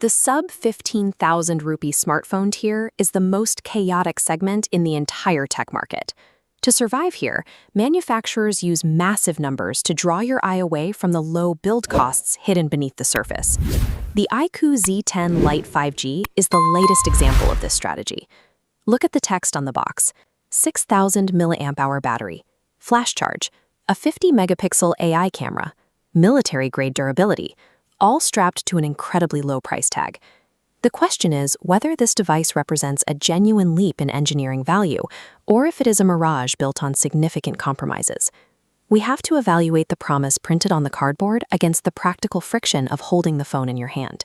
The sub 15,000 rupee smartphone tier is the most chaotic segment in the entire tech market. To survive here, manufacturers use massive numbers to draw your eye away from the low build costs hidden beneath the surface. The iQOO Z10 Lite 5G is the latest example of this strategy. Look at the text on the box: 6,000 mAh battery, flash charge, a 50-megapixel AI camera, military-grade durability, all strapped to an incredibly low price tag. The question is whether this device represents a genuine leap in engineering value, or if it is a mirage built on significant compromises. We have to evaluate the promise printed on the cardboard against the practical friction of holding the phone in your hand.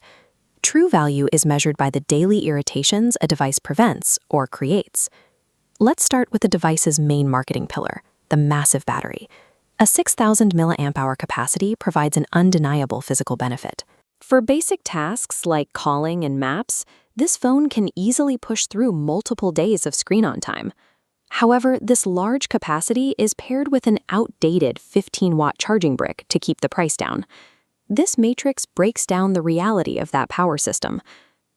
True value is measured by the daily irritations a device prevents or creates. Let's start with the device's main marketing pillar, the massive battery. A 6,000 mAh capacity provides an undeniable physical benefit. For basic tasks like calling and maps, this phone can easily push through multiple days of screen-on time. However, this large capacity is paired with an outdated 15-watt charging brick to keep the price down. This matrix breaks down the reality of that power system.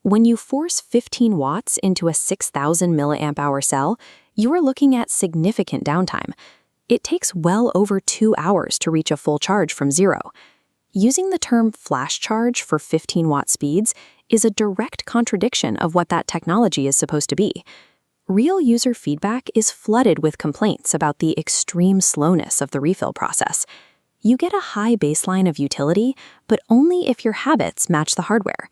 When you force 15 watts into a 6,000 mAh cell, you are looking at significant downtime. It takes well over 2 hours to reach a full charge from zero. Using the term flash charge for 15-watt speeds is a direct contradiction of what that technology is supposed to be. Real user feedback is flooded with complaints about the extreme slowness of the refill process. You get a high baseline of utility, but only if your habits match the hardware.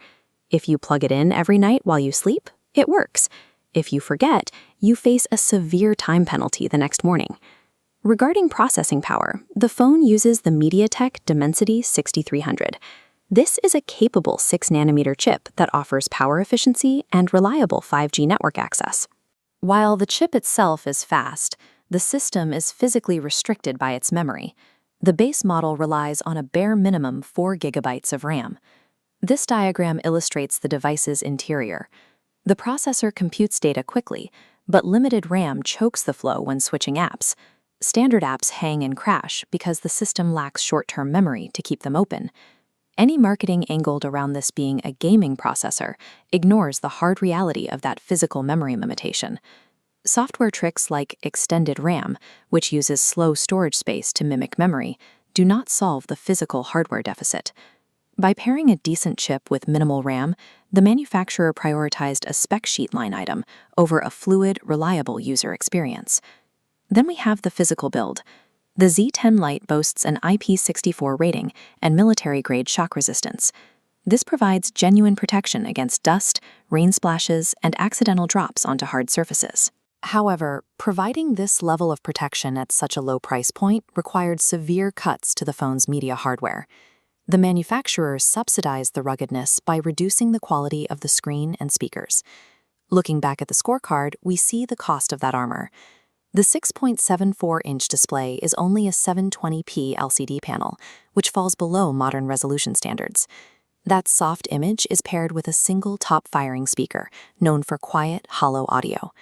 If you plug it in every night while you sleep, it works. If you forget, you face a severe time penalty the next morning. Regarding processing power, the phone uses the MediaTek Dimensity 6300. This is a capable 6nm chip that offers power efficiency and reliable 5G network access. While the chip itself is fast, the system is physically restricted by its memory. The base model relies on a bare minimum 4 GB of RAM. This diagram illustrates the device's interior. The processor computes data quickly, but limited RAM chokes the flow when switching apps. Standard apps hang and crash because the system lacks short-term memory to keep them open. Any marketing angled around this being a gaming processor ignores the hard reality of that physical memory limitation. Software tricks like extended RAM, which uses slow storage space to mimic memory, do not solve the physical hardware deficit. By pairing a decent chip with minimal RAM, the manufacturer prioritized a spec sheet line item over a fluid, reliable user experience. Then we have the physical build. The Z10 Lite boasts an IP64 rating and military-grade shock resistance. This provides genuine protection against dust, rain splashes, and accidental drops onto hard surfaces. However, providing this level of protection at such a low price point required severe cuts to the phone's media hardware. The manufacturers subsidized the ruggedness by reducing the quality of the screen and speakers. Looking back at the scorecard, we see the cost of that armor. The 6.74-inch display is only a 720p LCD panel, which falls below modern resolution standards. That soft image is paired with a single top-firing speaker, known for quiet, hollow audio.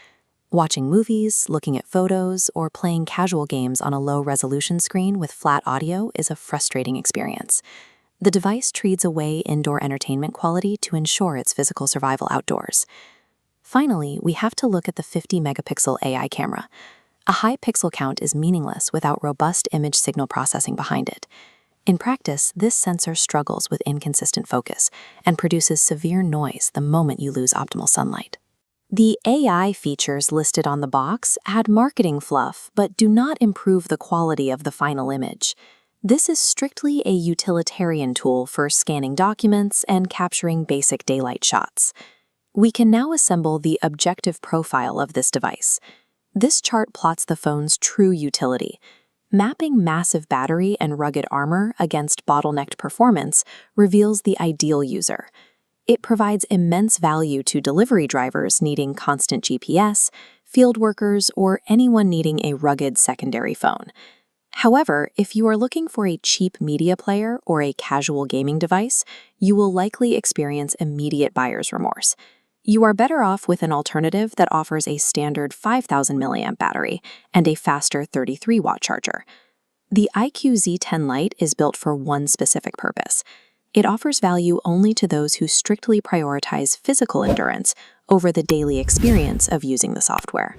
Watching movies, looking at photos, or playing casual games on a low-resolution screen with flat audio is a frustrating experience. The device trades away indoor entertainment quality to ensure its physical survival outdoors. Finally, we have to look at the 50-megapixel AI camera. A high pixel count is meaningless without robust image signal processing behind it. In practice, this sensor struggles with inconsistent focus and produces severe noise the moment you lose optimal sunlight. The AI features listed on the box add marketing fluff but do not improve the quality of the final image. This is strictly a utilitarian tool for scanning documents and capturing basic daylight shots. We can now assemble the objective profile of this device. This chart plots the phone's true utility. Mapping massive battery and rugged armor against bottlenecked performance reveals the ideal user. It provides immense value to delivery drivers needing constant GPS, field workers, or anyone needing a rugged secondary phone. However, if you are looking for a cheap media player or a casual gaming device, you will likely experience immediate buyer's remorse. You are better off with an alternative that offers a standard 5,000 mAh battery and a faster 33-watt charger. The iQOO Z10 Lite is built for one specific purpose. It offers value only to those who strictly prioritize physical endurance over the daily experience of using the software.